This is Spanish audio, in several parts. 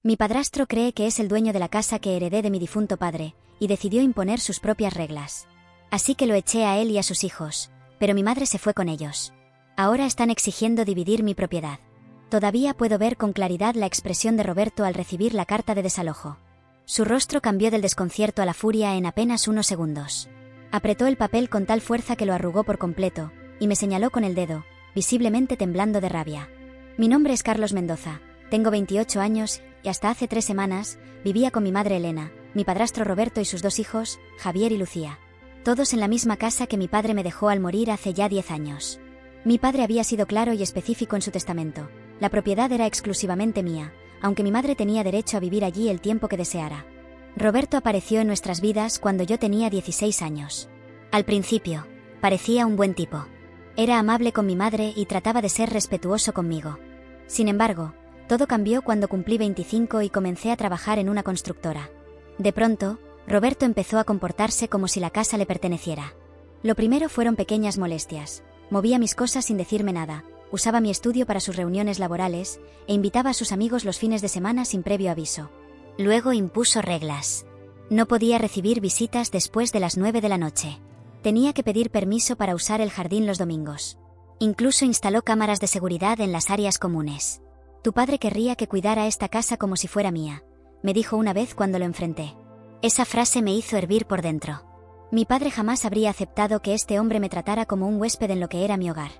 Mi padrastro cree que es el dueño de la casa que heredé de mi difunto padre, y decidió imponer sus propias reglas. Así que lo eché a él y a sus hijos, pero mi madre se fue con ellos. Ahora están exigiendo dividir mi propiedad. Todavía puedo ver con claridad la expresión de Roberto al recibir la carta de desalojo. Su rostro cambió del desconcierto a la furia en apenas unos segundos. Apretó el papel con tal fuerza que lo arrugó por completo, y me señaló con el dedo, visiblemente temblando de rabia. Mi nombre es Carlos Mendoza, tengo 28 años, y hasta hace 3 semanas, vivía con mi madre Elena, mi padrastro Roberto y sus 2 hijos, Javier y Lucía. Todos en la misma casa que mi padre me dejó al morir hace ya 10 años. Mi padre había sido claro y específico en su testamento. La propiedad era exclusivamente mía, aunque mi madre tenía derecho a vivir allí el tiempo que deseara. Roberto apareció en nuestras vidas cuando yo tenía 16 años. Al principio, parecía un buen tipo. Era amable con mi madre y trataba de ser respetuoso conmigo. Sin embargo, todo cambió cuando cumplí 25 y comencé a trabajar en una constructora. De pronto, Roberto empezó a comportarse como si la casa le perteneciera. Lo primero fueron pequeñas molestias. Movía mis cosas sin decirme nada, usaba mi estudio para sus reuniones laborales e invitaba a sus amigos los fines de semana sin previo aviso. Luego impuso reglas. No podía recibir visitas después de las 9 de la noche. Tenía que pedir permiso para usar el jardín los domingos. Incluso instaló cámaras de seguridad en las áreas comunes. Tu padre querría que cuidara esta casa como si fuera mía, me dijo una vez cuando lo enfrenté. Esa frase me hizo hervir por dentro. Mi padre jamás habría aceptado que este hombre me tratara como un huésped en lo que era mi hogar.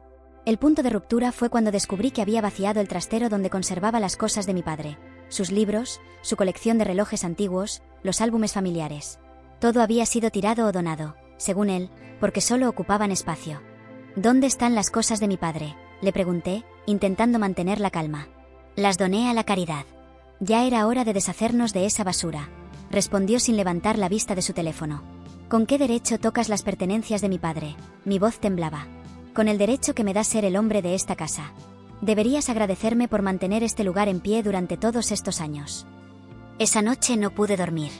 El punto de ruptura fue cuando descubrí que había vaciado el trastero donde conservaba las cosas de mi padre, sus libros, su colección de relojes antiguos, los álbumes familiares. Todo había sido tirado o donado, según él, porque solo ocupaban espacio. ¿Dónde están las cosas de mi padre?, le pregunté, intentando mantener la calma. Las doné a la caridad. Ya era hora de deshacernos de esa basura, respondió sin levantar la vista de su teléfono. ¿Con qué derecho tocas las pertenencias de mi padre? Mi voz temblaba. Con el derecho que me da ser el hombre de esta casa. Deberías agradecerme por mantener este lugar en pie durante todos estos años. Esa noche no pude dormir.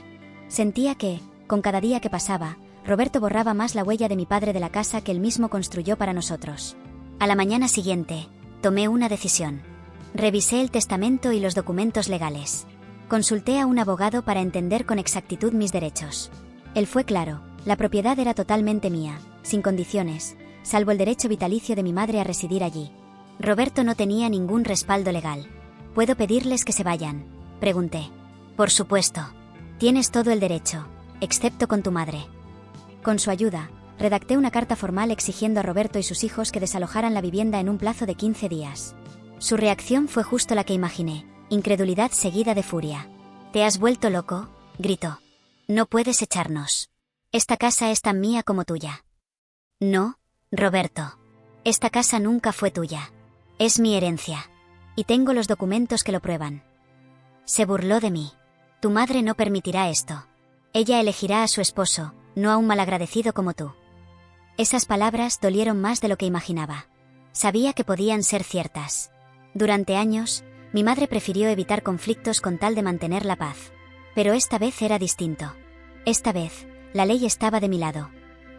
Sentía que, con cada día que pasaba, Roberto borraba más la huella de mi padre de la casa que él mismo construyó para nosotros. A la mañana siguiente, tomé una decisión. Revisé el testamento y los documentos legales. Consulté a un abogado para entender con exactitud mis derechos. Él fue claro, la propiedad era totalmente mía, sin condiciones, salvo el derecho vitalicio de mi madre a residir allí. Roberto no tenía ningún respaldo legal. ¿Puedo pedirles que se vayan?, pregunté. Por supuesto. Tienes todo el derecho, excepto con tu madre. Con su ayuda, redacté una carta formal exigiendo a Roberto y sus hijos que desalojaran la vivienda en un plazo de 15 días. Su reacción fue justo la que imaginé, incredulidad seguida de furia. ¿Te has vuelto loco?, gritó. No puedes echarnos. Esta casa es tan mía como tuya. No, Roberto. Esta casa nunca fue tuya. Es mi herencia. Y tengo los documentos que lo prueban. Se burló de mí. Tu madre no permitirá esto. Ella elegirá a su esposo, no a un malagradecido como tú. Esas palabras dolieron más de lo que imaginaba. Sabía que podían ser ciertas. Durante años, mi madre prefirió evitar conflictos con tal de mantener la paz. Pero esta vez era distinto. Esta vez, la ley estaba de mi lado.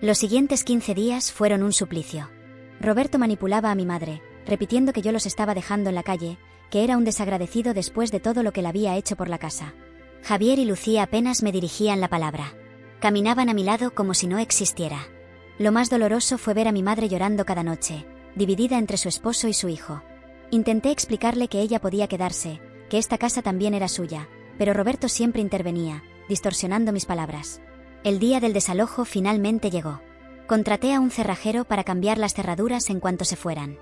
Los siguientes 15 días fueron un suplicio. Roberto manipulaba a mi madre, repitiendo que yo los estaba dejando en la calle, que era un desagradecido después de todo lo que le había hecho por la casa. Javier y Lucía apenas me dirigían la palabra. Caminaban a mi lado como si no existiera. Lo más doloroso fue ver a mi madre llorando cada noche, dividida entre su esposo y su hijo. Intenté explicarle que ella podía quedarse, que esta casa también era suya, pero Roberto siempre intervenía, distorsionando mis palabras. El día del desalojo finalmente llegó. Contraté a un cerrajero para cambiar las cerraduras en cuanto se fueran.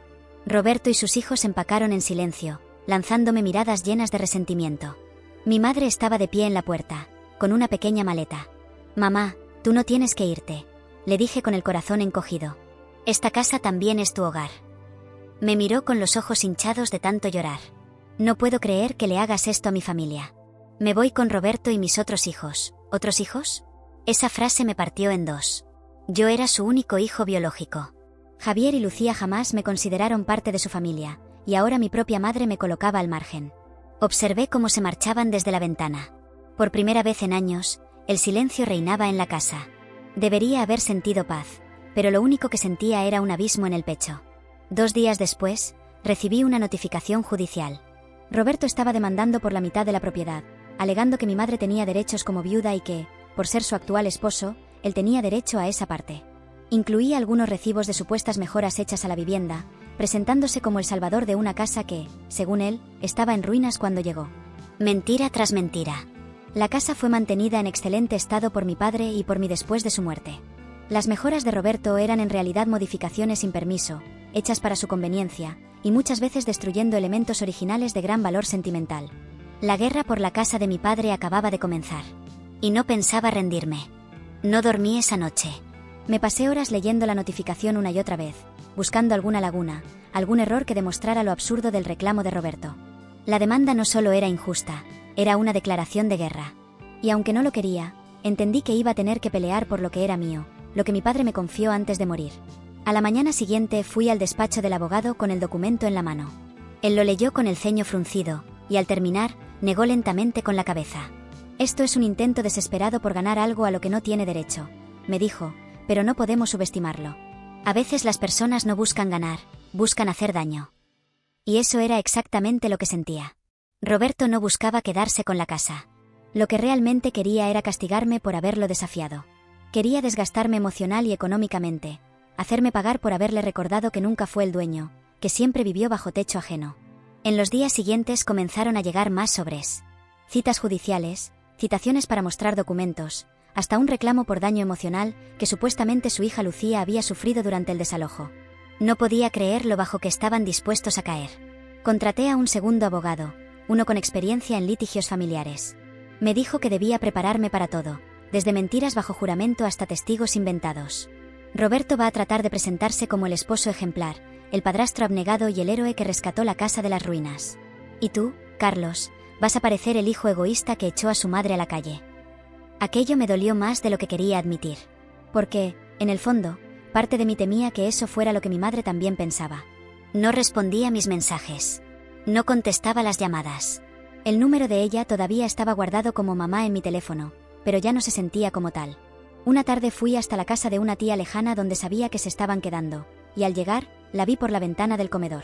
Roberto y sus hijos empacaron en silencio, lanzándome miradas llenas de resentimiento. Mi madre estaba de pie en la puerta, con una pequeña maleta. «Mamá, tú no tienes que irte», le dije con el corazón encogido. «Esta casa también es tu hogar». Me miró con los ojos hinchados de tanto llorar. «No puedo creer que le hagas esto a mi familia. Me voy con Roberto y mis otros hijos». ¿Otros hijos? Esa frase me partió en dos. Yo era su único hijo biológico. Javier y Lucía jamás me consideraron parte de su familia, y ahora mi propia madre me colocaba al margen. Observé cómo se marchaban desde la ventana. Por primera vez en años, el silencio reinaba en la casa. Debería haber sentido paz, pero lo único que sentía era un abismo en el pecho. 2 días después, recibí una notificación judicial. Roberto estaba demandando por la mitad de la propiedad, alegando que mi madre tenía derechos como viuda y que, por ser su actual esposo, él tenía derecho a esa parte. Incluía algunos recibos de supuestas mejoras hechas a la vivienda, presentándose como el salvador de una casa que, según él, estaba en ruinas cuando llegó. Mentira tras mentira. La casa fue mantenida en excelente estado por mi padre y por mí después de su muerte. Las mejoras de Roberto eran en realidad modificaciones sin permiso, hechas para su conveniencia, y muchas veces destruyendo elementos originales de gran valor sentimental. La guerra por la casa de mi padre acababa de comenzar. Y no pensaba rendirme. No dormí esa noche. Me pasé horas leyendo la notificación una y otra vez, buscando alguna laguna, algún error que demostrara lo absurdo del reclamo de Roberto. La demanda no solo era injusta, era una declaración de guerra. Y aunque no lo quería, entendí que iba a tener que pelear por lo que era mío, lo que mi padre me confió antes de morir. A la mañana siguiente fui al despacho del abogado con el documento en la mano. Él lo leyó con el ceño fruncido, y al terminar, negó lentamente con la cabeza. Esto es un intento desesperado por ganar algo a lo que no tiene derecho, me dijo, pero no podemos subestimarlo. A veces las personas no buscan ganar, buscan hacer daño. Y eso era exactamente lo que sentía. Roberto no buscaba quedarse con la casa. Lo que realmente quería era castigarme por haberlo desafiado. Quería desgastarme emocional y económicamente, hacerme pagar por haberle recordado que nunca fue el dueño, que siempre vivió bajo techo ajeno. En los días siguientes comenzaron a llegar más sobres. Citas judiciales, citaciones para mostrar documentos, hasta un reclamo por daño emocional que supuestamente su hija Lucía había sufrido durante el desalojo. No podía creer lo bajo que estaban dispuestos a caer. Contraté a un segundo abogado, uno con experiencia en litigios familiares. Me dijo que debía prepararme para todo, desde mentiras bajo juramento hasta testigos inventados. Roberto va a tratar de presentarse como el esposo ejemplar, el padrastro abnegado y el héroe que rescató la casa de las ruinas. Y tú, Carlos, vas a parecer el hijo egoísta que echó a su madre a la calle. Aquello me dolió más de lo que quería admitir. Porque, en el fondo, parte de mí temía que eso fuera lo que mi madre también pensaba. No respondía a mis mensajes. No contestaba las llamadas. El número de ella todavía estaba guardado como mamá en mi teléfono, pero ya no se sentía como tal. Una tarde fui hasta la casa de una tía lejana donde sabía que se estaban quedando, y al llegar, la vi por la ventana del comedor.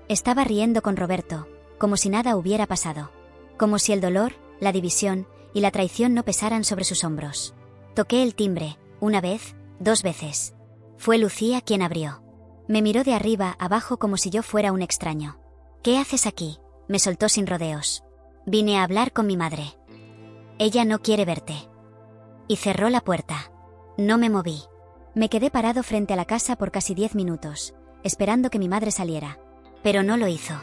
Estaba riendo con Roberto, como si nada hubiera pasado. Como si el dolor, la división y la traición no pesaran sobre sus hombros. Toqué el timbre, una vez, 2 veces. Fue Lucía quien abrió. Me miró de arriba abajo como si yo fuera un extraño. «¿Qué haces aquí?», me soltó sin rodeos. «Vine a hablar con mi madre. Ella no quiere verte». Y cerró la puerta. No me moví. Me quedé parado frente a la casa por casi 10 minutos, esperando que mi madre saliera. Pero no lo hizo.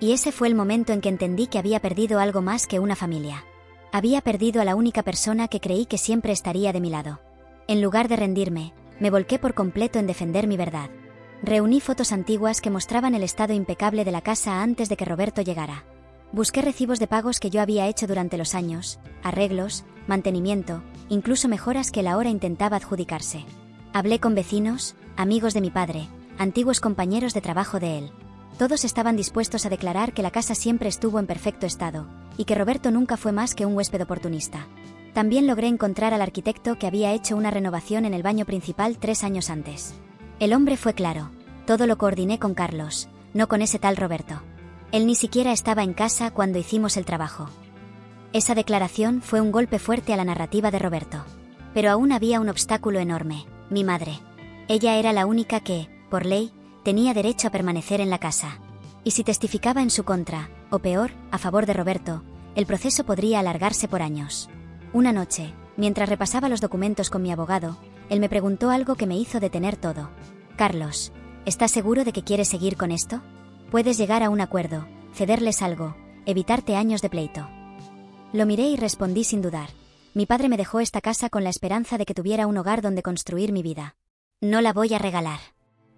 Y ese fue el momento en que entendí que había perdido algo más que una familia. Había perdido a la única persona que creí que siempre estaría de mi lado. En lugar de rendirme, me volqué por completo en defender mi verdad. Reuní fotos antiguas que mostraban el estado impecable de la casa antes de que Roberto llegara. Busqué recibos de pagos que yo había hecho durante los años, arreglos, mantenimiento, incluso mejoras que él ahora intentaba adjudicarse. Hablé con vecinos, amigos de mi padre, antiguos compañeros de trabajo de él. Todos estaban dispuestos a declarar que la casa siempre estuvo en perfecto estado, y que Roberto nunca fue más que un huésped oportunista. También logré encontrar al arquitecto que había hecho una renovación en el baño principal 3 años antes. El hombre fue claro, todo lo coordiné con Carlos, no con ese tal Roberto. Él ni siquiera estaba en casa cuando hicimos el trabajo. Esa declaración fue un golpe fuerte a la narrativa de Roberto. Pero aún había un obstáculo enorme, mi madre. Ella era la única que, por ley, tenía derecho a permanecer en la casa. Y si testificaba en su contra, o peor, a favor de Roberto, el proceso podría alargarse por años. Una noche, mientras repasaba los documentos con mi abogado, él me preguntó algo que me hizo detener todo. «Carlos, ¿estás seguro de que quieres seguir con esto? Puedes llegar a un acuerdo, cederles algo, evitarte años de pleito». Lo miré y respondí sin dudar. Mi padre me dejó esta casa con la esperanza de que tuviera un hogar donde construir mi vida. No la voy a regalar.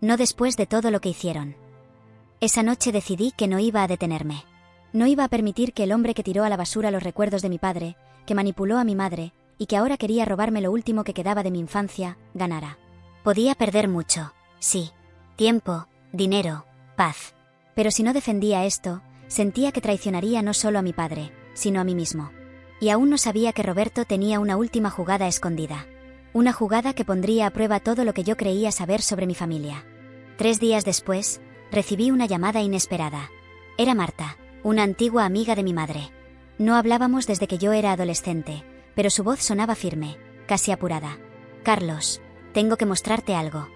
No después de todo lo que hicieron. Esa noche decidí que no iba a detenerme. No iba a permitir que el hombre que tiró a la basura los recuerdos de mi padre, que manipuló a mi madre, y que ahora quería robarme lo último que quedaba de mi infancia, ganara. Podía perder mucho, sí. Tiempo, dinero, paz. Pero si no defendía esto, sentía que traicionaría no solo a mi padre, sino a mí mismo. Y aún no sabía que Roberto tenía una última jugada escondida. Una jugada que pondría a prueba todo lo que yo creía saber sobre mi familia. 3 días después, recibí una llamada inesperada. Era Marta, Una antigua amiga de mi madre. No hablábamos desde que yo era adolescente, pero su voz sonaba firme, casi apurada. Carlos, tengo que mostrarte algo.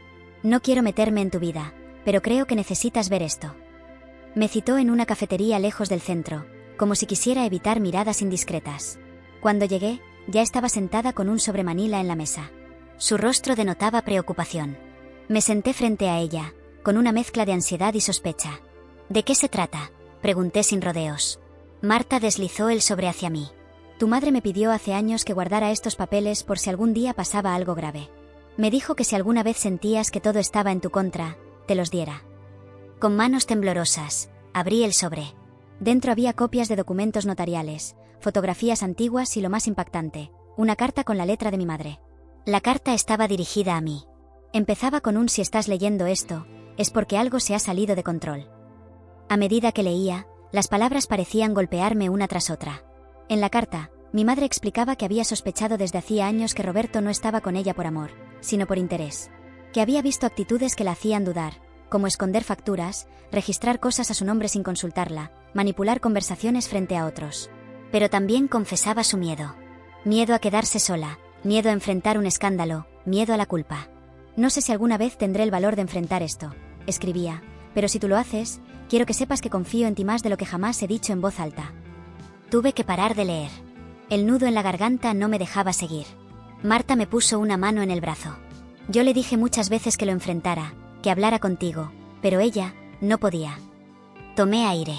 No quiero meterme en tu vida, pero creo que necesitas ver esto. Me citó en una cafetería lejos del centro, como si quisiera evitar miradas indiscretas. Cuando llegué, ya estaba sentada con un sobremanila en la mesa. Su rostro denotaba preocupación. Me senté frente a ella, con una mezcla de ansiedad y sospecha. ¿De qué se trata?, pregunté sin rodeos. Marta deslizó el sobre hacia mí. Tu madre me pidió hace años que guardara estos papeles por si algún día pasaba algo grave. Me dijo que si alguna vez sentías que todo estaba en tu contra, te los diera. Con manos temblorosas, abrí el sobre. Dentro había copias de documentos notariales, fotografías antiguas y lo más impactante, una carta con la letra de mi madre. La carta estaba dirigida a mí. Empezaba con un: si estás leyendo esto, es porque algo se ha salido de control. A medida que leía, las palabras parecían golpearme una tras otra. En la carta, mi madre explicaba que había sospechado desde hacía años que Roberto no estaba con ella por amor, sino por interés. Que había visto actitudes que la hacían dudar, como esconder facturas, registrar cosas a su nombre sin consultarla, manipular conversaciones frente a otros. Pero también confesaba su miedo. Miedo a quedarse sola, miedo a enfrentar un escándalo, miedo a la culpa. No sé si alguna vez tendré el valor de enfrentar esto, escribía, pero si tú lo haces, quiero que sepas que confío en ti más de lo que jamás he dicho en voz alta. Tuve que parar de leer. El nudo en la garganta no me dejaba seguir. Marta me puso una mano en el brazo. Yo le dije muchas veces que lo enfrentara, que hablara contigo, pero ella no podía. Tomé aire.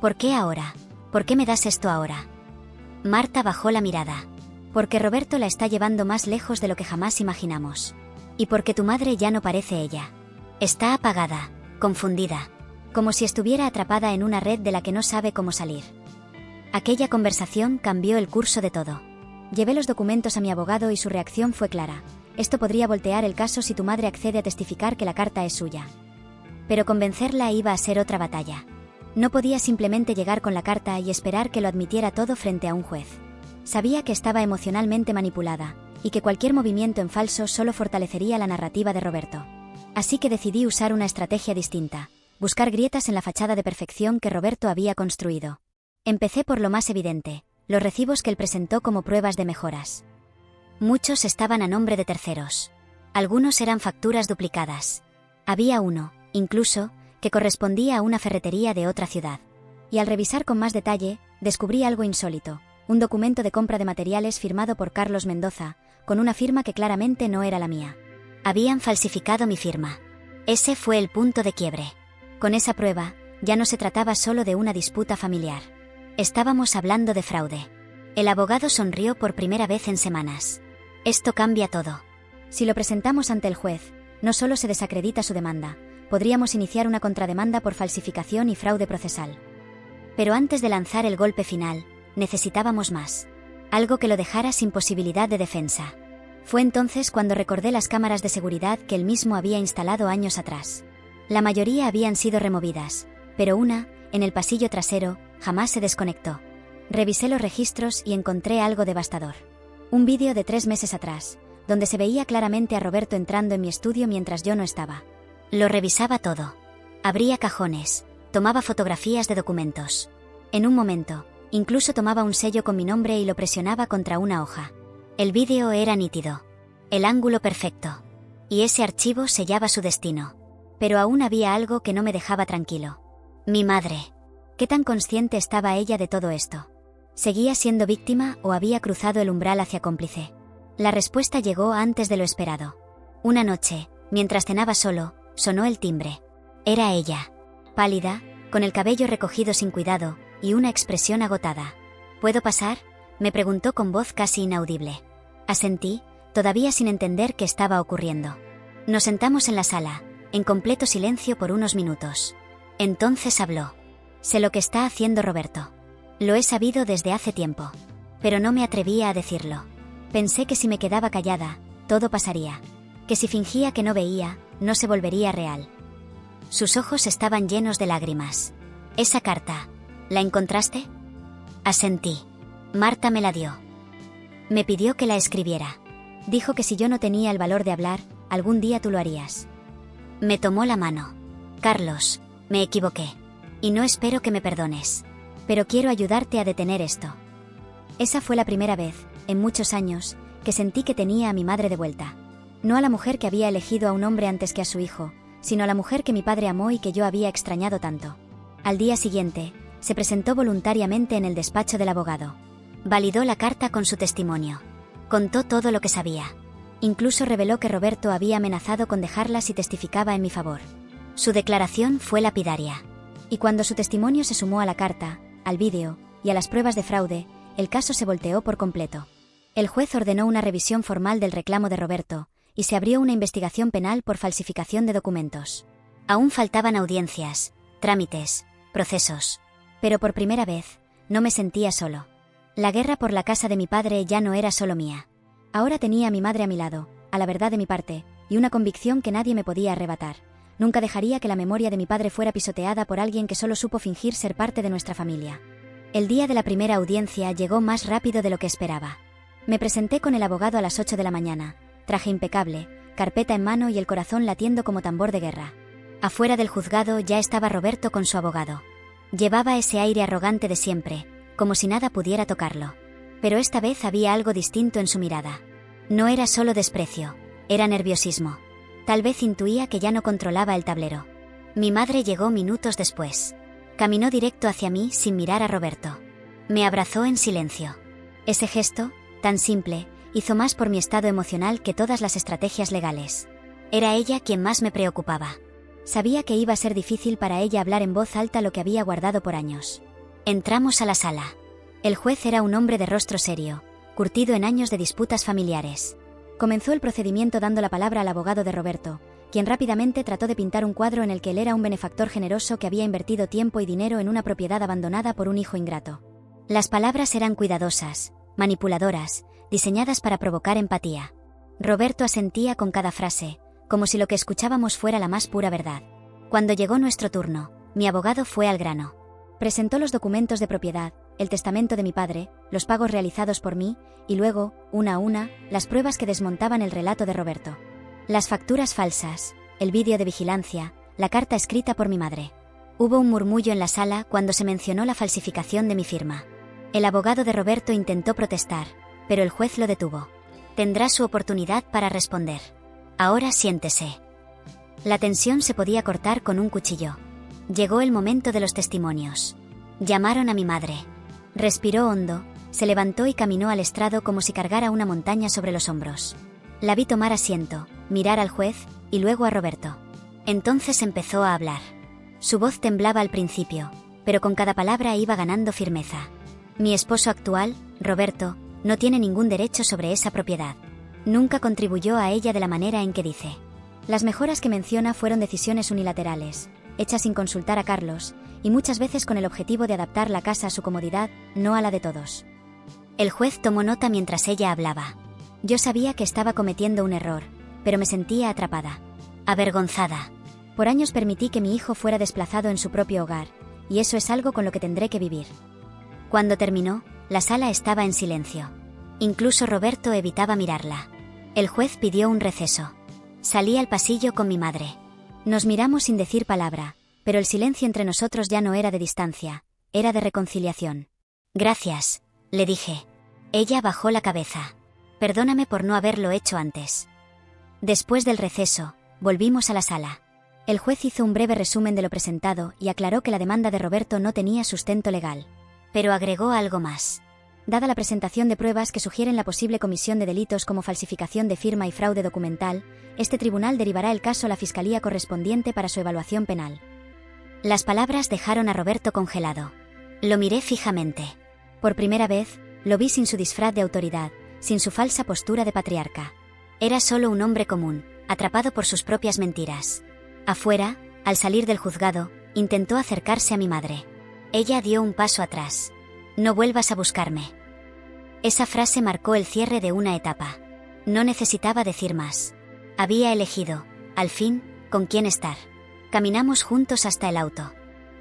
¿Por qué ahora? ¿Por qué me das esto ahora? Marta bajó la mirada. Porque Roberto la está llevando más lejos de lo que jamás imaginamos. Y porque tu madre ya no parece ella. Está apagada, confundida, como si estuviera atrapada en una red de la que no sabe cómo salir. Aquella conversación cambió el curso de todo. Llevé los documentos a mi abogado y su reacción fue clara. Esto podría voltear el caso si tu madre accede a testificar que la carta es suya. Pero convencerla iba a ser otra batalla. No podía simplemente llegar con la carta y esperar que lo admitiera todo frente a un juez. Sabía que estaba emocionalmente manipulada, y que cualquier movimiento en falso solo fortalecería la narrativa de Roberto. Así que decidí usar una estrategia distinta, buscar grietas en la fachada de perfección que Roberto había construido. Empecé por lo más evidente, los recibos que él presentó como pruebas de mejoras. Muchos estaban a nombre de terceros. Algunos eran facturas duplicadas. Había uno, incluso, que correspondía a una ferretería de otra ciudad. Y al revisar con más detalle, descubrí algo insólito, un documento de compra de materiales firmado por Carlos Mendoza, con una firma que claramente no era la mía. Habían falsificado mi firma. Ese fue el punto de quiebre. Con esa prueba, ya no se trataba solo de una disputa familiar. Estábamos hablando de fraude. El abogado sonrió por primera vez en semanas. Esto cambia todo. Si lo presentamos ante el juez, no solo se desacredita su demanda, podríamos iniciar una contrademanda por falsificación y fraude procesal. Pero antes de lanzar el golpe final, necesitábamos más. Algo que lo dejara sin posibilidad de defensa. Fue entonces cuando recordé las cámaras de seguridad que él mismo había instalado años atrás. La mayoría habían sido removidas, pero una, en el pasillo trasero, jamás se desconectó. Revisé los registros y encontré algo devastador. Un vídeo de 3 meses atrás, donde se veía claramente a Roberto entrando en mi estudio mientras yo no estaba. Lo revisaba todo. Abría cajones, tomaba fotografías de documentos. En un momento, incluso tomaba un sello con mi nombre y lo presionaba contra una hoja. El vídeo era nítido. El ángulo perfecto. Y ese archivo sellaba su destino. Pero aún había algo que no me dejaba tranquilo. Mi madre. ¿Qué tan consciente estaba ella de todo esto? ¿Seguía siendo víctima o había cruzado el umbral hacia cómplice? La respuesta llegó antes de lo esperado. Una noche, mientras cenaba solo, sonó el timbre. Era ella. Pálida, con el cabello recogido sin cuidado, y una expresión agotada. ¿Puedo pasar?, me preguntó con voz casi inaudible. Asentí, todavía sin entender qué estaba ocurriendo. Nos sentamos en la sala, en completo silencio por unos minutos. Entonces habló. Sé lo que está haciendo Roberto. Lo he sabido desde hace tiempo. Pero no me atrevía a decirlo. Pensé que si me quedaba callada, todo pasaría. Que si fingía que no veía, no se volvería real. Sus ojos estaban llenos de lágrimas. Esa carta, ¿la encontraste? Asentí. Marta me la dio. Me pidió que la escribiera. Dijo que si yo no tenía el valor de hablar, algún día tú lo harías. Me tomó la mano. Carlos, me equivoqué. Y no espero que me perdones. Pero quiero ayudarte a detener esto. Esa fue la primera vez, en muchos años, que sentí que tenía a mi madre de vuelta. No a la mujer que había elegido a un hombre antes que a su hijo, sino a la mujer que mi padre amó y que yo había extrañado tanto. Al día siguiente, se presentó voluntariamente en el despacho del abogado. Validó la carta con su testimonio. Contó todo lo que sabía. Incluso reveló que Roberto había amenazado con dejarla si testificaba en mi favor. Su declaración fue lapidaria. Y cuando su testimonio se sumó a la carta, al vídeo y a las pruebas de fraude, el caso se volteó por completo. El juez ordenó una revisión formal del reclamo de Roberto, y se abrió una investigación penal por falsificación de documentos. Aún faltaban audiencias, trámites, procesos. Pero por primera vez, no me sentía solo. La guerra por la casa de mi padre ya no era solo mía. Ahora tenía a mi madre a mi lado, a la verdad de mi parte, y una convicción que nadie me podía arrebatar. Nunca dejaría que la memoria de mi padre fuera pisoteada por alguien que solo supo fingir ser parte de nuestra familia. El día de la primera audiencia llegó más rápido de lo que esperaba. Me presenté con el abogado a las 8 de la mañana, traje impecable, carpeta en mano y el corazón latiendo como tambor de guerra. Afuera del juzgado ya estaba Roberto con su abogado. Llevaba ese aire arrogante de siempre, como si nada pudiera tocarlo. Pero esta vez había algo distinto en su mirada. No era solo desprecio, era nerviosismo. Tal vez intuía que ya no controlaba el tablero. Mi madre llegó minutos después. Caminó directo hacia mí sin mirar a Roberto. Me abrazó en silencio. Ese gesto, tan simple, hizo más por mi estado emocional que todas las estrategias legales. Era ella quien más me preocupaba. Sabía que iba a ser difícil para ella hablar en voz alta lo que había guardado por años. Entramos a la sala. El juez era un hombre de rostro serio, curtido en años de disputas familiares. Comenzó el procedimiento dando la palabra al abogado de Roberto, quien rápidamente trató de pintar un cuadro en el que él era un benefactor generoso que había invertido tiempo y dinero en una propiedad abandonada por un hijo ingrato. Las palabras eran cuidadosas, manipuladoras, diseñadas para provocar empatía. Roberto asentía con cada frase, como si lo que escuchábamos fuera la más pura verdad. Cuando llegó nuestro turno, mi abogado fue al grano. Presentó los documentos de propiedad, el testamento de mi padre, los pagos realizados por mí, y luego, una a una, las pruebas que desmontaban el relato de Roberto. Las facturas falsas, el vídeo de vigilancia, la carta escrita por mi madre. Hubo un murmullo en la sala cuando se mencionó la falsificación de mi firma. El abogado de Roberto intentó protestar, pero el juez lo detuvo. Tendrá su oportunidad para responder. Ahora siéntese. La tensión se podía cortar con un cuchillo. Llegó el momento de los testimonios. Llamaron a mi madre. Respiró hondo, se levantó y caminó al estrado como si cargara una montaña sobre los hombros. La vi tomar asiento, mirar al juez, y luego a Roberto. Entonces empezó a hablar. Su voz temblaba al principio, pero con cada palabra iba ganando firmeza. Mi esposo actual, Roberto, no tiene ningún derecho sobre esa propiedad. Nunca contribuyó a ella de la manera en que dice. Las mejoras que menciona fueron decisiones unilaterales, hechas sin consultar a Carlos, y muchas veces con el objetivo de adaptar la casa a su comodidad, no a la de todos. El juez tomó nota mientras ella hablaba. Yo sabía que estaba cometiendo un error, pero me sentía atrapada, avergonzada. Por años permití que mi hijo fuera desplazado en su propio hogar, y eso es algo con lo que tendré que vivir. Cuando terminó, la sala estaba en silencio. Incluso Roberto evitaba mirarla. El juez pidió un receso. Salí al pasillo con mi madre. Nos miramos sin decir palabra, pero el silencio entre nosotros ya no era de distancia, era de reconciliación. Gracias, le dije. Ella bajó la cabeza. Perdóname por no haberlo hecho antes. Después del receso, volvimos a la sala. El juez hizo un breve resumen de lo presentado y aclaró que la demanda de Roberto no tenía sustento legal. Pero agregó algo más. Dada la presentación de pruebas que sugieren la posible comisión de delitos como falsificación de firma y fraude documental, este tribunal derivará el caso a la fiscalía correspondiente para su evaluación penal. Las palabras dejaron a Roberto congelado. Lo miré fijamente. Por primera vez, lo vi sin su disfraz de autoridad, sin su falsa postura de patriarca. Era solo un hombre común, atrapado por sus propias mentiras. Afuera, al salir del juzgado, intentó acercarse a mi madre. Ella dio un paso atrás. No vuelvas a buscarme. Esa frase marcó el cierre de una etapa. No necesitaba decir más. Había elegido, al fin, con quién estar. Caminamos juntos hasta el auto.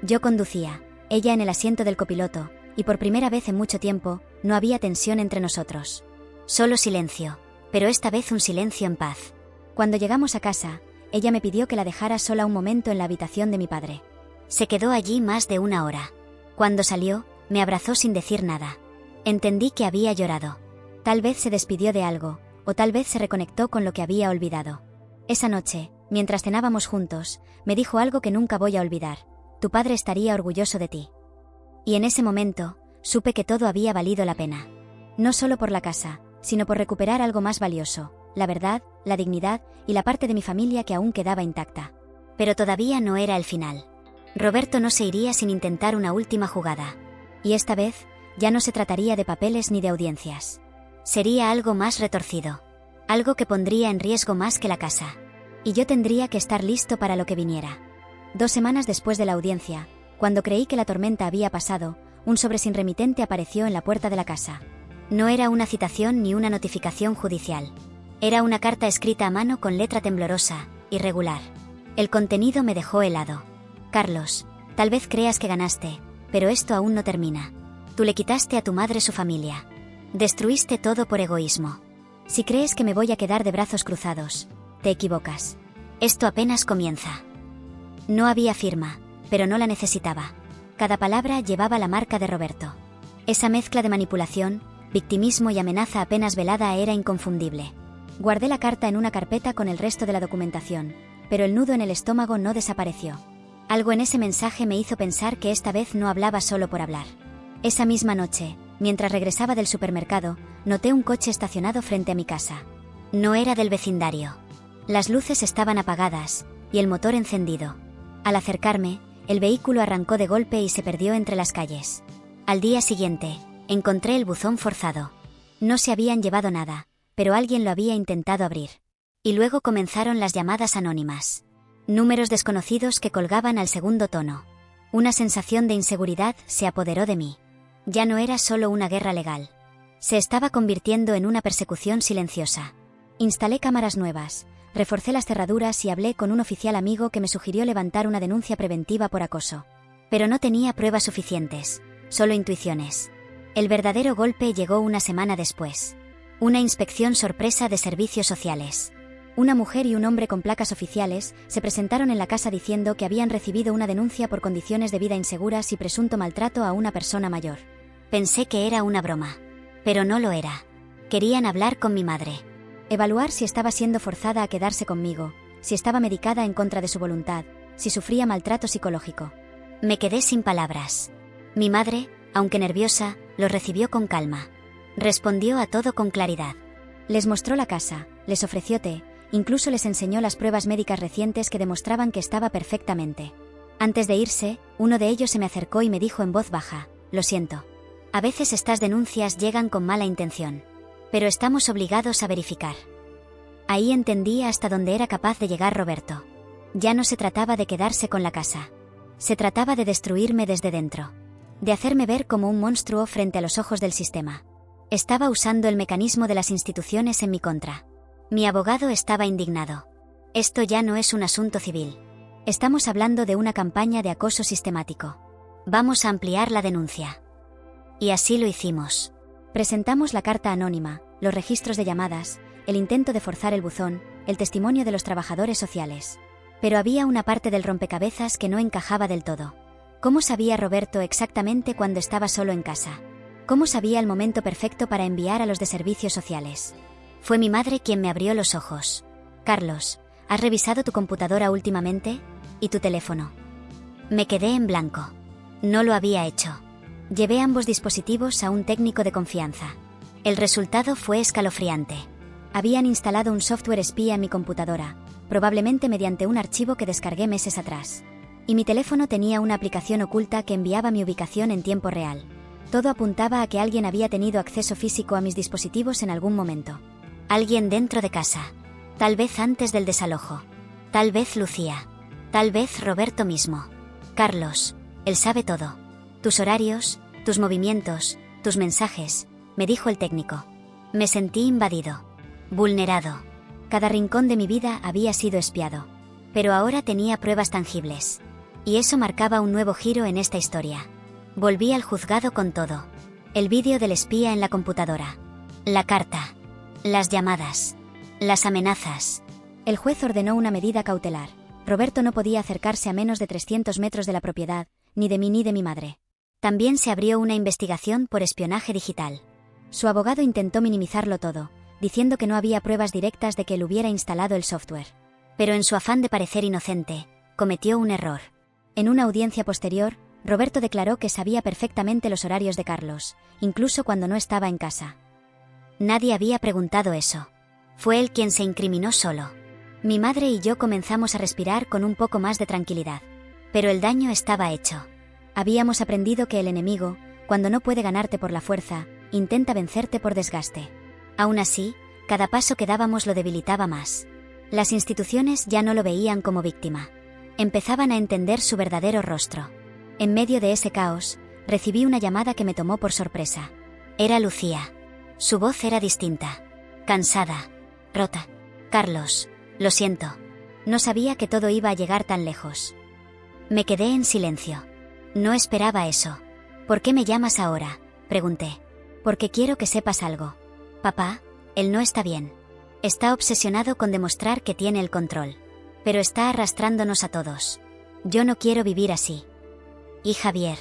Yo conducía, ella en el asiento del copiloto, y por primera vez en mucho tiempo, no había tensión entre nosotros. Solo silencio, pero esta vez un silencio en paz. Cuando llegamos a casa, ella me pidió que la dejara sola un momento en la habitación de mi padre. Se quedó allí más de una hora. Cuando salió, Me abrazó sin decir nada. Entendí que había llorado. Tal vez se despidió de algo, o tal vez se reconectó con lo que había olvidado. Esa noche, mientras cenábamos juntos, me dijo algo que nunca voy a olvidar: tu padre estaría orgulloso de ti. Y en ese momento, supe que todo había valido la pena. No solo por la casa, sino por recuperar algo más valioso: la verdad, la dignidad y la parte de mi familia que aún quedaba intacta. Pero todavía no era el final. Roberto no se iría sin intentar una última jugada. Y esta vez, ya no se trataría de papeles ni de audiencias. Sería algo más retorcido. Algo que pondría en riesgo más que la casa. Y yo tendría que estar listo para lo que viniera. 2 semanas después de la audiencia, cuando creí que la tormenta había pasado, un sobre sin remitente apareció en la puerta de la casa. No era una citación ni una notificación judicial. Era una carta escrita a mano con letra temblorosa, irregular. El contenido me dejó helado. Carlos, tal vez creas que ganaste, pero esto aún no termina. Tú le quitaste a tu madre su familia. Destruiste todo por egoísmo. Si crees que me voy a quedar de brazos cruzados, te equivocas. Esto apenas comienza. No había firma, pero no la necesitaba. Cada palabra llevaba la marca de Roberto. Esa mezcla de manipulación, victimismo y amenaza apenas velada era inconfundible. Guardé la carta en una carpeta con el resto de la documentación, pero el nudo en el estómago no desapareció. Algo en ese mensaje me hizo pensar que esta vez no hablaba solo por hablar. Esa misma noche, mientras regresaba del supermercado, noté un coche estacionado frente a mi casa. No era del vecindario. Las luces estaban apagadas, y el motor encendido. Al acercarme, el vehículo arrancó de golpe y se perdió entre las calles. Al día siguiente, encontré el buzón forzado. No se habían llevado nada, pero alguien lo había intentado abrir. Y luego comenzaron las llamadas anónimas. Números desconocidos que colgaban al segundo tono. Una sensación de inseguridad se apoderó de mí. Ya no era solo una guerra legal. Se estaba convirtiendo en una persecución silenciosa. Instalé cámaras nuevas, reforcé las cerraduras y hablé con un oficial amigo que me sugirió levantar una denuncia preventiva por acoso. Pero no tenía pruebas suficientes, solo intuiciones. El verdadero golpe llegó una semana después. Una inspección sorpresa de servicios sociales. Una mujer y un hombre con placas oficiales se presentaron en la casa diciendo que habían recibido una denuncia por condiciones de vida inseguras y presunto maltrato a una persona mayor. Pensé que era una broma. Pero no lo era. Querían hablar con mi madre. Evaluar si estaba siendo forzada a quedarse conmigo, si estaba medicada en contra de su voluntad, si sufría maltrato psicológico. Me quedé sin palabras. Mi madre, aunque nerviosa, los recibió con calma. Respondió a todo con claridad. Les mostró la casa, les ofreció té, incluso les enseñó las pruebas médicas recientes que demostraban que estaba perfectamente. Antes de irse, uno de ellos se me acercó y me dijo en voz baja: lo siento. A veces estas denuncias llegan con mala intención. Pero estamos obligados a verificar. Ahí entendí hasta dónde era capaz de llegar Roberto. Ya no se trataba de quedarse con la casa. Se trataba de destruirme desde dentro. De hacerme ver como un monstruo frente a los ojos del sistema. Estaba usando el mecanismo de las instituciones en mi contra. Mi abogado estaba indignado. Esto ya no es un asunto civil. Estamos hablando de una campaña de acoso sistemático. Vamos a ampliar la denuncia. Y así lo hicimos. Presentamos la carta anónima, los registros de llamadas, el intento de forzar el buzón, el testimonio de los trabajadores sociales. Pero había una parte del rompecabezas que no encajaba del todo. ¿Cómo sabía Roberto exactamente cuando estaba solo en casa? ¿Cómo sabía el momento perfecto para enviar a los de servicios sociales? Fue mi madre quien me abrió los ojos. Carlos, ¿has revisado tu computadora últimamente? ¿Y tu teléfono? Me quedé en blanco. No lo había hecho. Llevé ambos dispositivos a un técnico de confianza. El resultado fue escalofriante. Habían instalado un software espía en mi computadora, probablemente mediante un archivo que descargué meses atrás. Y mi teléfono tenía una aplicación oculta que enviaba mi ubicación en tiempo real. Todo apuntaba a que alguien había tenido acceso físico a mis dispositivos en algún momento. Alguien dentro de casa. Tal vez antes del desalojo. Tal vez Lucía. Tal vez Roberto mismo. Carlos, él sabe todo. Tus horarios, tus movimientos, tus mensajes, me dijo el técnico. Me sentí invadido. Vulnerado. Cada rincón de mi vida había sido espiado. Pero ahora tenía pruebas tangibles. Y eso marcaba un nuevo giro en esta historia. Volví al juzgado con todo. El vídeo del espía en la computadora. La carta. Las llamadas. Las amenazas. El juez ordenó una medida cautelar. Roberto no podía acercarse a menos de 300 metros de la propiedad, ni de mí ni de mi madre. También se abrió una investigación por espionaje digital. Su abogado intentó minimizarlo todo, diciendo que no había pruebas directas de que él hubiera instalado el software. Pero en su afán de parecer inocente, cometió un error. En una audiencia posterior, Roberto declaró que sabía perfectamente los horarios de Carlos, incluso cuando no estaba en casa. Nadie había preguntado eso. Fue él quien se incriminó solo. Mi madre y yo comenzamos a respirar con un poco más de tranquilidad. Pero el daño estaba hecho. Habíamos aprendido que el enemigo, cuando no puede ganarte por la fuerza, intenta vencerte por desgaste. Aún así, cada paso que dábamos lo debilitaba más. Las instituciones ya no lo veían como víctima. Empezaban a entender su verdadero rostro. En medio de ese caos, recibí una llamada que me tomó por sorpresa. Era Lucía. Su voz era distinta. Cansada. Rota. Carlos, lo siento. No sabía que todo iba a llegar tan lejos. Me quedé en silencio. No esperaba eso. ¿Por qué me llamas ahora?, pregunté. Porque quiero que sepas algo. Papá, él no está bien. Está obsesionado con demostrar que tiene el control. Pero está arrastrándonos a todos. Yo no quiero vivir así. ¿Y Javier?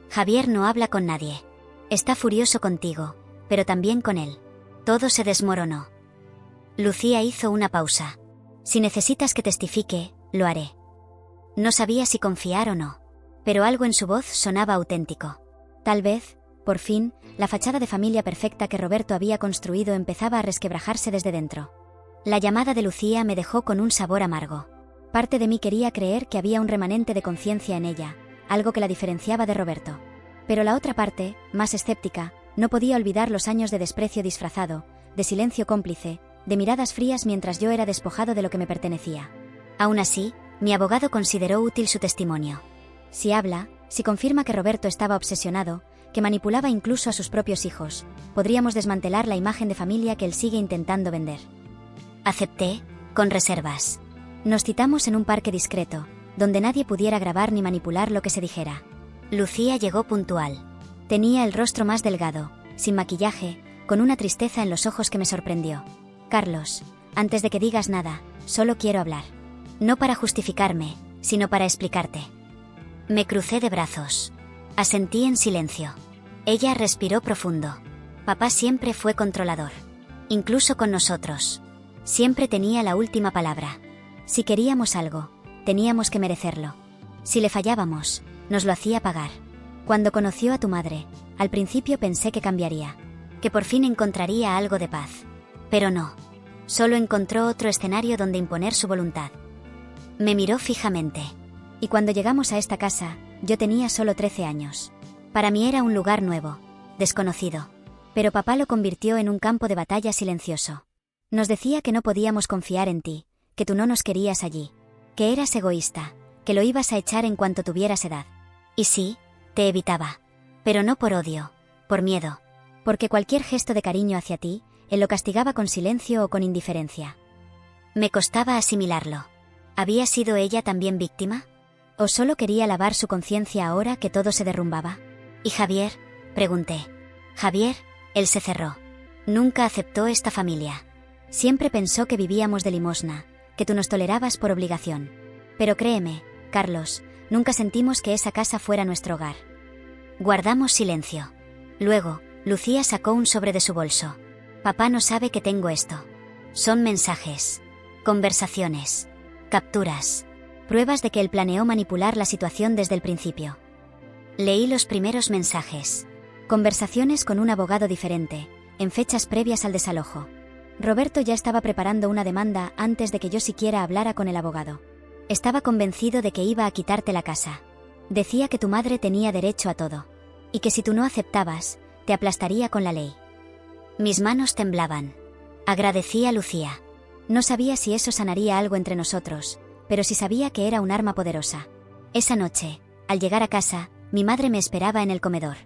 Javier no habla con nadie. Está furioso contigo, pero también con él. Todo se desmoronó. Lucía hizo una pausa. Si necesitas que testifique, lo haré. No sabía si confiar o no. Pero algo en su voz sonaba auténtico. Tal vez, por fin, la fachada de familia perfecta que Roberto había construido empezaba a resquebrajarse desde dentro. La llamada de Lucía me dejó con un sabor amargo. Parte de mí quería creer que había un remanente de conciencia en ella, algo que la diferenciaba de Roberto. Pero la otra parte, más escéptica, no podía olvidar los años de desprecio disfrazado, de silencio cómplice, de miradas frías mientras yo era despojado de lo que me pertenecía. Aún así, mi abogado consideró útil su testimonio. Si habla, si confirma que Roberto estaba obsesionado, que manipulaba incluso a sus propios hijos, podríamos desmantelar la imagen de familia que él sigue intentando vender. Acepté, con reservas. Nos citamos en un parque discreto, donde nadie pudiera grabar ni manipular lo que se dijera. Lucía llegó puntual. Tenía el rostro más delgado, sin maquillaje, con una tristeza en los ojos que me sorprendió. Carlos, antes de que digas nada, solo quiero hablar. No para justificarme, sino para explicarte. Me crucé de brazos. Asentí en silencio. Ella respiró profundo. Papá siempre fue controlador. Incluso con nosotros. Siempre tenía la última palabra. Si queríamos algo, teníamos que merecerlo. Si le fallábamos, nos lo hacía pagar. Cuando conoció a tu madre, al principio pensé que cambiaría. Que por fin encontraría algo de paz. Pero no. Solo encontró otro escenario donde imponer su voluntad. Me miró fijamente. Y cuando llegamos a esta casa, yo tenía solo 13 años. Para mí era un lugar nuevo, desconocido. Pero papá lo convirtió en un campo de batalla silencioso. Nos decía que no podíamos confiar en ti, que tú no nos querías allí, que eras egoísta, que lo ibas a echar en cuanto tuvieras edad. Y sí, te evitaba. Pero no por odio, por miedo. Porque cualquier gesto de cariño hacia ti, él lo castigaba con silencio o con indiferencia. Me costaba asimilarlo. ¿Había sido ella también víctima? ¿O solo quería lavar su conciencia ahora que todo se derrumbaba? ¿Y Javier?, pregunté. Javier, él se cerró. Nunca aceptó esta familia. Siempre pensó que vivíamos de limosna, que tú nos tolerabas por obligación. Pero créeme, Carlos, nunca sentimos que esa casa fuera nuestro hogar. Guardamos silencio. Luego, Lucía sacó un sobre de su bolso. Papá no sabe que tengo esto. Son mensajes, conversaciones, capturas, pruebas de que él planeó manipular la situación desde el principio. Leí los primeros mensajes. Conversaciones con un abogado diferente, en fechas previas al desalojo. Roberto ya estaba preparando una demanda antes de que yo siquiera hablara con el abogado. Estaba convencido de que iba a quitarte la casa. Decía que tu madre tenía derecho a todo. Y que si tú no aceptabas, te aplastaría con la ley. Mis manos temblaban. Agradecí a Lucía. No sabía si eso sanaría algo entre nosotros, pero sí sabía que era un arma poderosa. Esa noche, al llegar a casa, mi madre me esperaba en el comedor.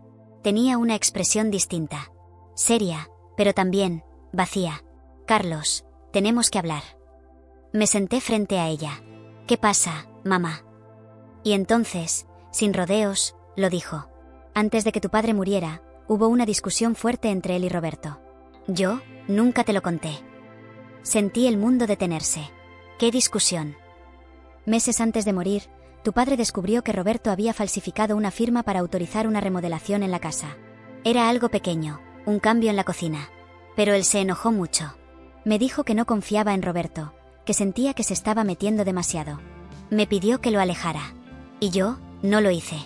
Tenía una expresión distinta. Seria, pero también vacía. Carlos, tenemos que hablar. Me senté frente a ella. ¿Qué pasa, mamá? Y entonces, sin rodeos, lo dijo. Antes de que tu padre muriera, hubo una discusión fuerte entre él y Roberto. Yo, nunca te lo conté. Sentí el mundo detenerse. ¿Qué discusión? Meses antes de morir, Tu padre descubrió que Roberto había falsificado una firma para autorizar una remodelación en la casa. Era algo pequeño, un cambio en la cocina. Pero él se enojó mucho. Me dijo que no confiaba en Roberto, que sentía que se estaba metiendo demasiado. Me pidió que lo alejara. Y yo, no lo hice.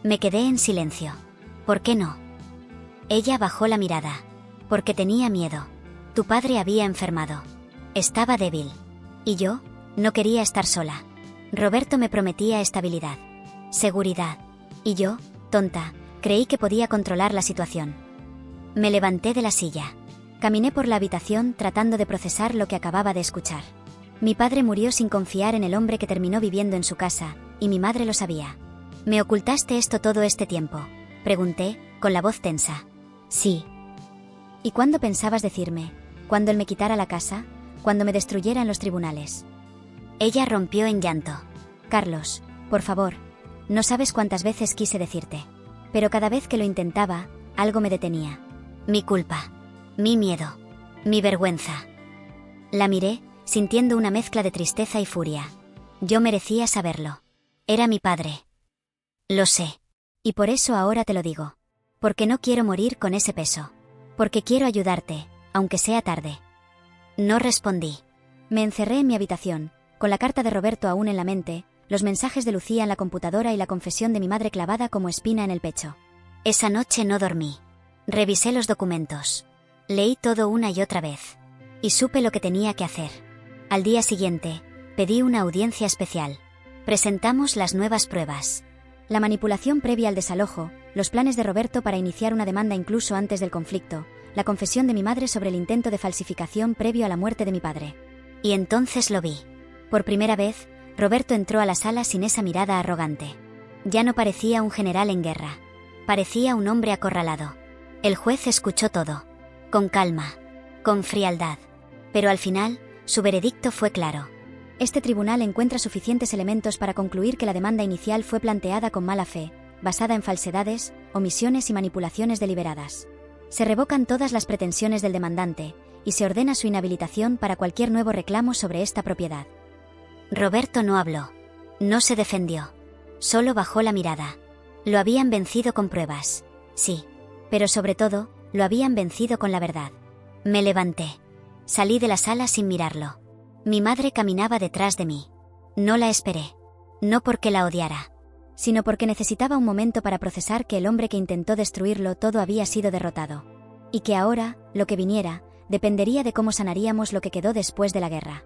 Me quedé en silencio. ¿Por qué no? Ella bajó la mirada. Porque tenía miedo. Tu padre había enfermado. Estaba débil. Y yo, no quería estar sola. Roberto me prometía estabilidad, seguridad. Y yo, tonta, creí que podía controlar la situación. Me levanté de la silla. Caminé por la habitación tratando de procesar lo que acababa de escuchar. Mi padre murió sin confiar en el hombre que terminó viviendo en su casa, y mi madre lo sabía. ¿Me ocultaste esto todo este tiempo?, pregunté, con la voz tensa. Sí. ¿Y cuándo pensabas decirme? ¿Cuándo él me quitara la casa? ¿Cuándo me destruyera en los tribunales? Ella rompió en llanto. Carlos, por favor, no sabes cuántas veces quise decirte. Pero cada vez que lo intentaba, algo me detenía. Mi culpa. Mi miedo. Mi vergüenza. La miré, sintiendo una mezcla de tristeza y furia. Yo merecía saberlo. Era mi padre. Lo sé. Y por eso ahora te lo digo. Porque no quiero morir con ese peso. Porque quiero ayudarte, aunque sea tarde. No respondí. Me encerré en mi habitación, con la carta de Roberto aún en la mente, los mensajes de Lucía en la computadora y la confesión de mi madre clavada como espina en el pecho. Esa noche no dormí. Revisé los documentos. Leí todo una y otra vez. Y supe lo que tenía que hacer. Al día siguiente, pedí una audiencia especial. Presentamos las nuevas pruebas. La manipulación previa al desalojo, los planes de Roberto para iniciar una demanda incluso antes del conflicto, la confesión de mi madre sobre el intento de falsificación previo a la muerte de mi padre. Y entonces lo vi. Por primera vez, Roberto entró a la sala sin esa mirada arrogante. Ya no parecía un general en guerra. Parecía un hombre acorralado. El juez escuchó todo. Con calma. Con frialdad. Pero al final, su veredicto fue claro. Este tribunal encuentra suficientes elementos para concluir que la demanda inicial fue planteada con mala fe, basada en falsedades, omisiones y manipulaciones deliberadas. Se revocan todas las pretensiones del demandante, y se ordena su inhabilitación para cualquier nuevo reclamo sobre esta propiedad. Roberto no habló. No se defendió. Solo bajó la mirada. Lo habían vencido con pruebas. Sí. Pero sobre todo, lo habían vencido con la verdad. Me levanté. Salí de la sala sin mirarlo. Mi madre caminaba detrás de mí. No la esperé. No porque la odiara, sino porque necesitaba un momento para procesar que el hombre que intentó destruirlo todo había sido derrotado. Y que ahora, lo que viniera, dependería de cómo sanaríamos lo que quedó después de la guerra.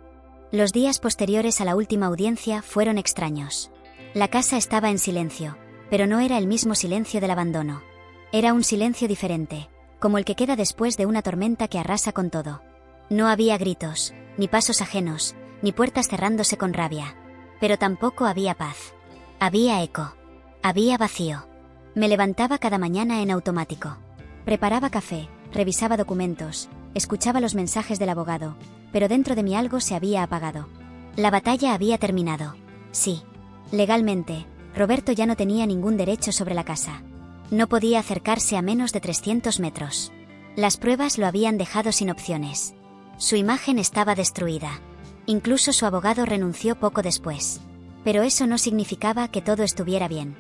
Los días posteriores a la última audiencia fueron extraños. La casa estaba en silencio, pero no era el mismo silencio del abandono. Era un silencio diferente, como el que queda después de una tormenta que arrasa con todo. No había gritos, ni pasos ajenos, ni puertas cerrándose con rabia. Pero tampoco había paz. Había eco. Había vacío. Me levantaba cada mañana en automático. Preparaba café, revisaba documentos, escuchaba los mensajes del abogado, pero dentro de mí algo se había apagado. La batalla había terminado. Sí. Legalmente, Roberto ya no tenía ningún derecho sobre la casa. No podía acercarse a menos de 300 metros. Las pruebas lo habían dejado sin opciones. Su imagen estaba destruida. Incluso su abogado renunció poco después. Pero eso no significaba que todo estuviera bien.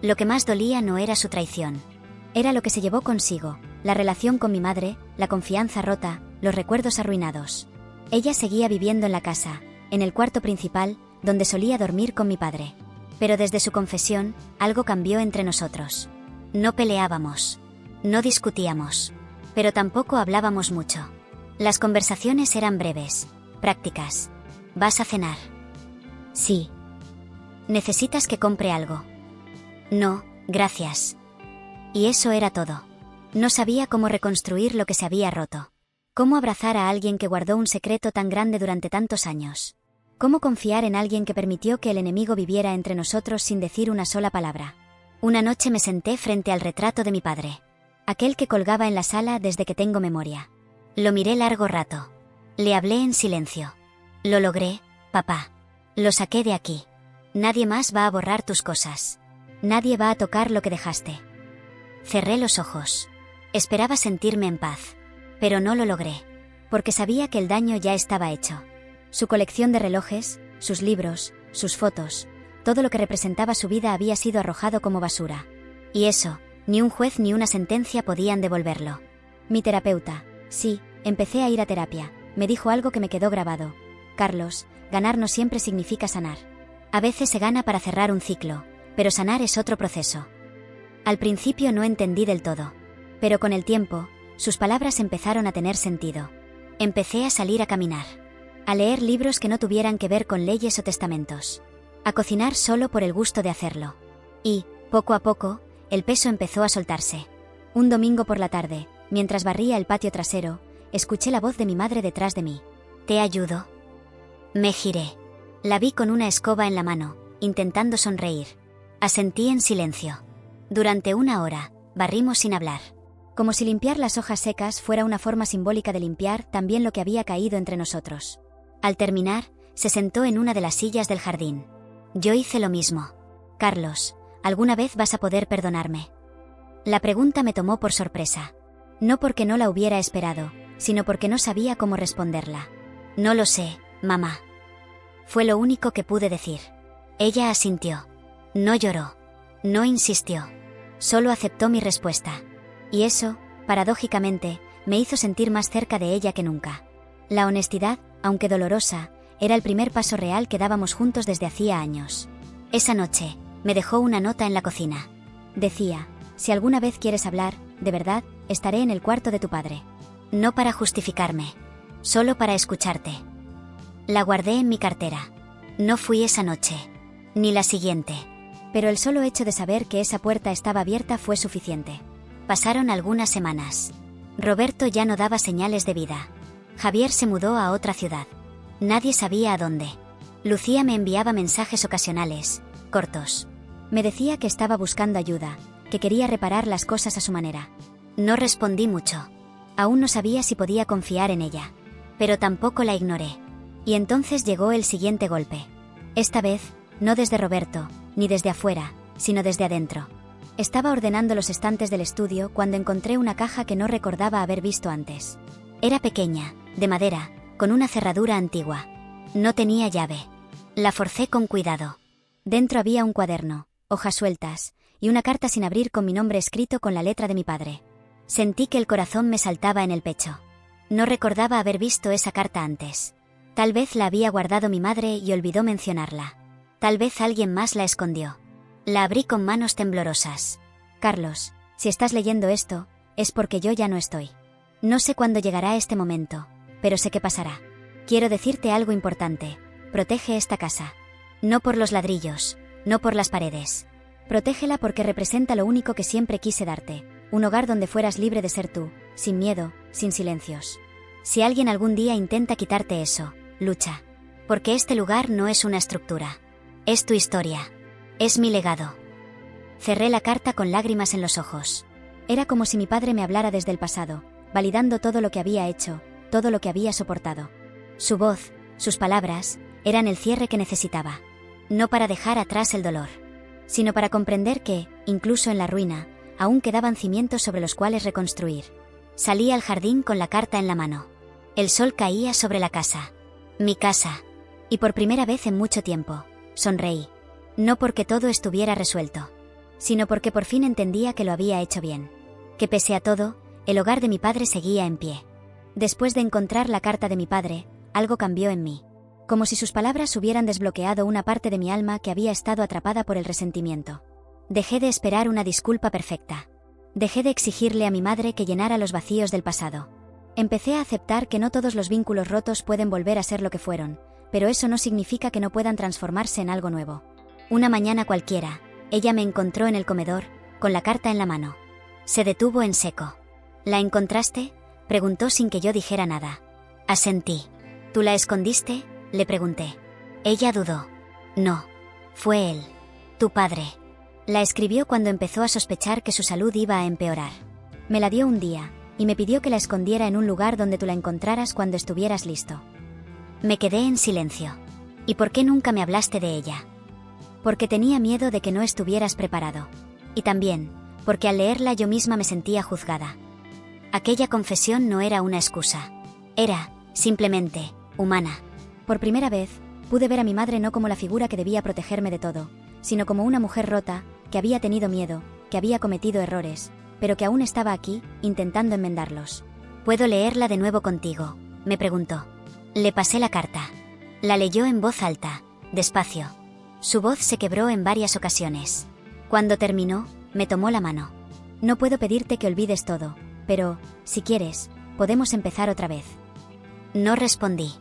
Lo que más dolía no era su traición. Era lo que se llevó consigo, la relación con mi madre, la confianza rota, los recuerdos arruinados. Ella seguía viviendo en la casa, en el cuarto principal, donde solía dormir con mi padre. Pero desde su confesión, algo cambió entre nosotros. No peleábamos. No discutíamos. Pero tampoco hablábamos mucho. Las conversaciones eran breves, prácticas. ¿Vas a cenar? Sí. ¿Necesitas que compre algo? No, gracias. Y eso era todo. No sabía cómo reconstruir lo que se había roto. Cómo abrazar a alguien que guardó un secreto tan grande durante tantos años. Cómo confiar en alguien que permitió que el enemigo viviera entre nosotros sin decir una sola palabra. Una noche me senté frente al retrato de mi padre. Aquel que colgaba en la sala desde que tengo memoria. Lo miré largo rato. Le hablé en silencio. Lo logré, papá. Lo saqué de aquí. Nadie más va a borrar tus cosas. Nadie va a tocar lo que dejaste. Cerré los ojos. Esperaba sentirme en paz. Pero no lo logré. Porque sabía que el daño ya estaba hecho. Su colección de relojes, sus libros, sus fotos, Todo lo que representaba su vida había sido arrojado como basura. Y eso, ni un juez ni una sentencia podían devolverlo. Mi terapeuta, sí, empecé a ir a terapia, me dijo algo que me quedó grabado. Carlos, ganar no siempre significa sanar. A veces se gana para cerrar un ciclo, pero sanar es otro proceso. Al principio no entendí del todo. Pero con el tiempo, sus palabras empezaron a tener sentido. Empecé a salir a caminar. A leer libros que no tuvieran que ver con leyes o testamentos. A cocinar solo por el gusto de hacerlo. Y, poco a poco, el peso empezó a soltarse. Un domingo por la tarde, mientras barría el patio trasero, escuché la voz de mi madre detrás de mí. ¿Te ayudo? Me giré. La vi con una escoba en la mano, intentando sonreír. Asentí en silencio. Durante 1 hora, barrimos sin hablar. Como si limpiar las hojas secas fuera una forma simbólica de limpiar también lo que había caído entre nosotros. Al terminar, se sentó en una de las sillas del jardín. Yo hice lo mismo. Carlos, ¿alguna vez vas a poder perdonarme? La pregunta me tomó por sorpresa. No porque no la hubiera esperado, sino porque no sabía cómo responderla. No lo sé, mamá. Fue lo único que pude decir. Ella asintió. No lloró. No insistió. Solo aceptó mi respuesta. Y eso, paradójicamente, me hizo sentir más cerca de ella que nunca. La honestidad, aunque dolorosa, era el primer paso real que dábamos juntos desde hacía años. Esa noche, me dejó una nota en la cocina. Decía, si alguna vez quieres hablar, de verdad, estaré en el cuarto de tu padre. No para justificarme, solo para escucharte. La guardé en mi cartera. No fui esa noche, ni la siguiente. Pero el solo hecho de saber que esa puerta estaba abierta fue suficiente. Pasaron algunas semanas. Roberto ya no daba señales de vida. Javier se mudó a otra ciudad. Nadie sabía a dónde. Lucía me enviaba mensajes ocasionales, cortos. Me decía que estaba buscando ayuda, que quería reparar las cosas a su manera. No respondí mucho. Aún no sabía si podía confiar en ella. Pero tampoco la ignoré. Y entonces llegó el siguiente golpe. Esta vez, no desde Roberto, ni desde afuera, sino desde adentro. Estaba ordenando los estantes del estudio cuando encontré una caja que no recordaba haber visto antes. Era pequeña, de madera, con una cerradura antigua. No tenía llave. La forcé con cuidado. Dentro había un cuaderno, hojas sueltas, y una carta sin abrir con mi nombre escrito con la letra de mi padre. Sentí que el corazón me saltaba en el pecho. No recordaba haber visto esa carta antes. Tal vez la había guardado mi madre y olvidó mencionarla. Tal vez alguien más la escondió. La abrí con manos temblorosas. Carlos, si estás leyendo esto, es porque yo ya no estoy. No sé cuándo llegará este momento, pero sé que pasará. Quiero decirte algo importante. Protege esta casa. No por los ladrillos, no por las paredes. Protégela porque representa lo único que siempre quise darte. Un hogar donde fueras libre de ser tú, sin miedo, sin silencios. Si alguien algún día intenta quitarte eso, lucha. Porque este lugar no es una estructura. Es tu historia. Es mi legado. Cerré la carta con lágrimas en los ojos. Era como si mi padre me hablara desde el pasado, validando todo lo que había hecho, todo lo que había soportado. Su voz, sus palabras, eran el cierre que necesitaba. No para dejar atrás el dolor, sino para comprender que, incluso en la ruina, aún quedaban cimientos sobre los cuales reconstruir. Salí al jardín con la carta en la mano. El sol caía sobre la casa. Mi casa. Y por primera vez en mucho tiempo, sonreí. No porque todo estuviera resuelto, sino porque por fin entendía que lo había hecho bien. Que pese a todo, el hogar de mi padre seguía en pie. Después de encontrar la carta de mi padre, algo cambió en mí. Como si sus palabras hubieran desbloqueado una parte de mi alma que había estado atrapada por el resentimiento. Dejé de esperar una disculpa perfecta. Dejé de exigirle a mi madre que llenara los vacíos del pasado. Empecé a aceptar que no todos los vínculos rotos pueden volver a ser lo que fueron, pero eso no significa que no puedan transformarse en algo nuevo. Una mañana cualquiera, ella me encontró en el comedor, con la carta en la mano. Se detuvo en seco. ¿La encontraste?, preguntó sin que yo dijera nada. Asentí. ¿Tú la escondiste?, le pregunté. Ella dudó. No. Fue él. Tu padre. La escribió cuando empezó a sospechar que su salud iba a empeorar. Me la dio un día, y me pidió que la escondiera en un lugar donde tú la encontraras cuando estuvieras listo. Me quedé en silencio. ¿Y por qué nunca me hablaste de ella? Porque tenía miedo de que no estuvieras preparado. Y también, porque al leerla yo misma me sentía juzgada. Aquella confesión no era una excusa. Era, simplemente, humana. Por primera vez, pude ver a mi madre no como la figura que debía protegerme de todo, sino como una mujer rota, que había tenido miedo, que había cometido errores, pero que aún estaba aquí, intentando enmendarlos. «¿Puedo leerla de nuevo contigo?», me preguntó. Le pasé la carta. La leyó en voz alta, despacio. Su voz se quebró en varias ocasiones. Cuando terminó, me tomó la mano. «No puedo pedirte que olvides todo, pero, si quieres, podemos empezar otra vez». No respondí.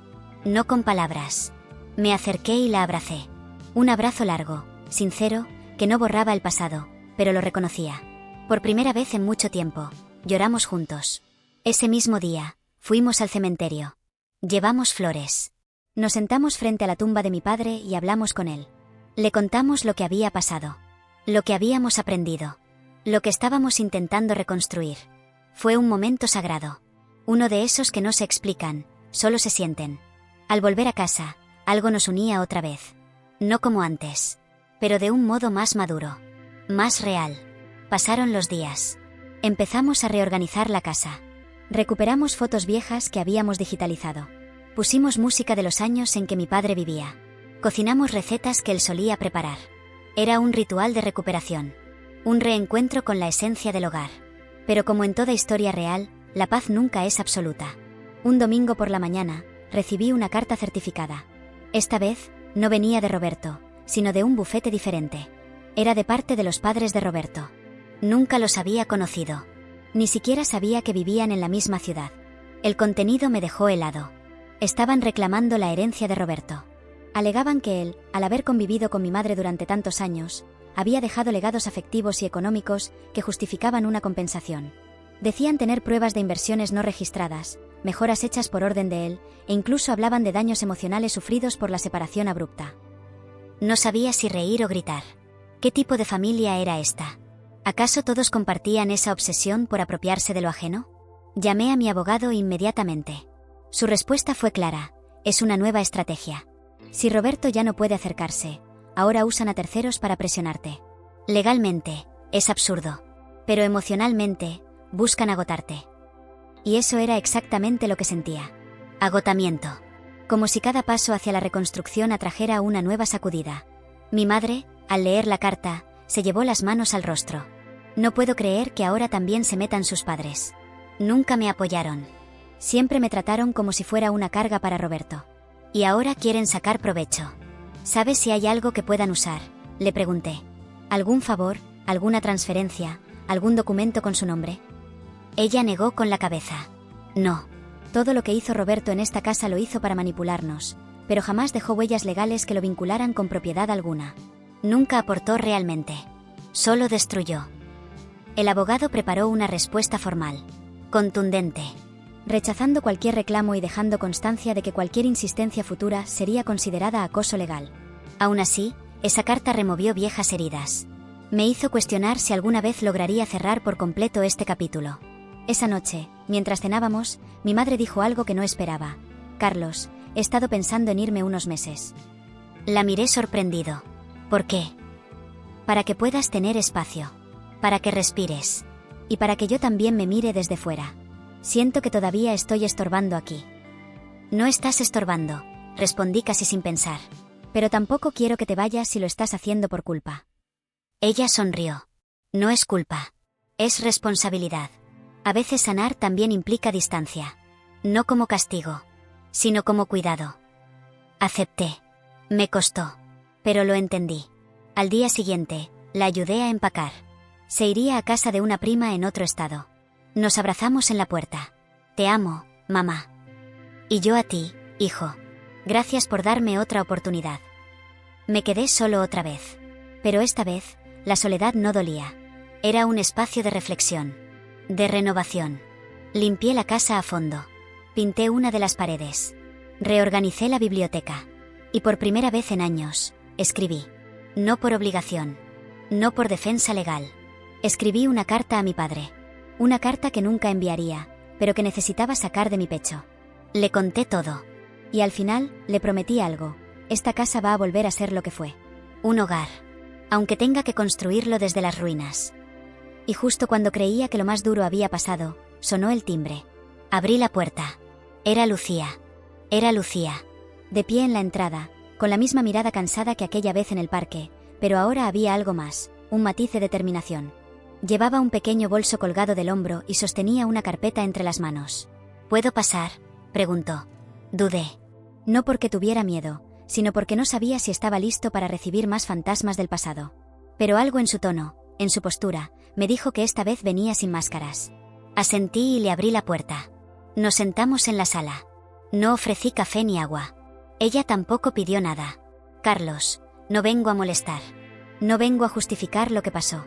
No con palabras. Me acerqué y la abracé. Un abrazo largo, sincero, que no borraba el pasado, pero lo reconocía. Por primera vez en mucho tiempo, lloramos juntos. Ese mismo día, fuimos al cementerio. Llevamos flores. Nos sentamos frente a la tumba de mi padre y hablamos con él. Le contamos lo que había pasado, lo que habíamos aprendido, lo que estábamos intentando reconstruir. Fue un momento sagrado. Uno de esos que no se explican, solo se sienten. Al volver a casa, algo nos unía otra vez. No como antes, pero de un modo más maduro, más real. Pasaron los días. Empezamos a reorganizar la casa. Recuperamos fotos viejas que habíamos digitalizado. Pusimos música de los años en que mi padre vivía. Cocinamos recetas que él solía preparar. Era un ritual de recuperación. Un reencuentro con la esencia del hogar. Pero como en toda historia real, la paz nunca es absoluta. Un domingo por la mañana, recibí una carta certificada. Esta vez, no venía de Roberto, sino de un bufete diferente. Era de parte de los padres de Roberto. Nunca los había conocido. Ni siquiera sabía que vivían en la misma ciudad. El contenido me dejó helado. Estaban reclamando la herencia de Roberto. Alegaban que él, al haber convivido con mi madre durante tantos años, había dejado legados afectivos y económicos que justificaban una compensación. Decían tener pruebas de inversiones no registradas, mejoras hechas por orden de él, e incluso hablaban de daños emocionales sufridos por la separación abrupta. No sabía si reír o gritar. ¿Qué tipo de familia era esta? ¿Acaso todos compartían esa obsesión por apropiarse de lo ajeno? Llamé a mi abogado inmediatamente. Su respuesta fue clara: es una nueva estrategia. Si Roberto ya no puede acercarse, ahora usan a terceros para presionarte. Legalmente, es absurdo. Pero emocionalmente, buscan agotarte. Y eso era exactamente lo que sentía. Agotamiento. Como si cada paso hacia la reconstrucción atrajera una nueva sacudida. Mi madre, al leer la carta, se llevó las manos al rostro. No puedo creer que ahora también se metan sus padres. Nunca me apoyaron. Siempre me trataron como si fuera una carga para Roberto. Y ahora quieren sacar provecho. ¿Sabes si hay algo que puedan usar?, le pregunté. ¿Algún favor, alguna transferencia, algún documento con su nombre? Ella negó con la cabeza. No. Todo lo que hizo Roberto en esta casa lo hizo para manipularnos, pero jamás dejó huellas legales que lo vincularan con propiedad alguna. Nunca aportó realmente. Solo destruyó. El abogado preparó una respuesta formal, contundente, rechazando cualquier reclamo y dejando constancia de que cualquier insistencia futura sería considerada acoso legal. Aún así, esa carta removió viejas heridas. Me hizo cuestionar si alguna vez lograría cerrar por completo este capítulo. Esa noche, mientras cenábamos, mi madre dijo algo que no esperaba. «Carlos, he estado pensando en irme unos meses». La miré sorprendido. ¿Por qué? Para que puedas tener espacio. Para que respires. Y para que yo también me mire desde fuera. Siento que todavía estoy estorbando aquí. No estás estorbando, respondí casi sin pensar. Pero tampoco quiero que te vayas si lo estás haciendo por culpa. Ella sonrió. No es culpa. Es responsabilidad. A veces sanar también implica distancia. No como castigo, sino como cuidado. Acepté. Me costó. Pero lo entendí. Al día siguiente, la ayudé a empacar. Se iría a casa de una prima en otro estado. Nos abrazamos en la puerta. «Te amo, mamá». «Y yo a ti, hijo. Gracias por darme otra oportunidad». Me quedé solo otra vez. Pero esta vez, la soledad no dolía. Era un espacio de reflexión, de renovación. Limpié la casa a fondo. Pinté una de las paredes. Reorganicé la biblioteca. Y por primera vez en años, escribí. No por obligación. No por defensa legal. Escribí una carta a mi padre. Una carta que nunca enviaría, pero que necesitaba sacar de mi pecho. Le conté todo. Y al final, le prometí algo. Esta casa va a volver a ser lo que fue. Un hogar. Aunque tenga que construirlo desde las ruinas. Y justo cuando creía que lo más duro había pasado, sonó el timbre. Abrí la puerta. Era Lucía. Era Lucía. De pie en la entrada, con la misma mirada cansada que aquella vez en el parque, pero ahora había algo más, un matiz de determinación. Llevaba un pequeño bolso colgado del hombro y sostenía una carpeta entre las manos. ¿Puedo pasar?, preguntó. Dudé. No porque tuviera miedo, sino porque no sabía si estaba listo para recibir más fantasmas del pasado. Pero algo en su tono, en su postura, me dijo que esta vez venía sin máscaras. Asentí y le abrí la puerta. Nos sentamos en la sala. No ofrecí café ni agua. Ella tampoco pidió nada. Carlos, no vengo a molestar. No vengo a justificar lo que pasó.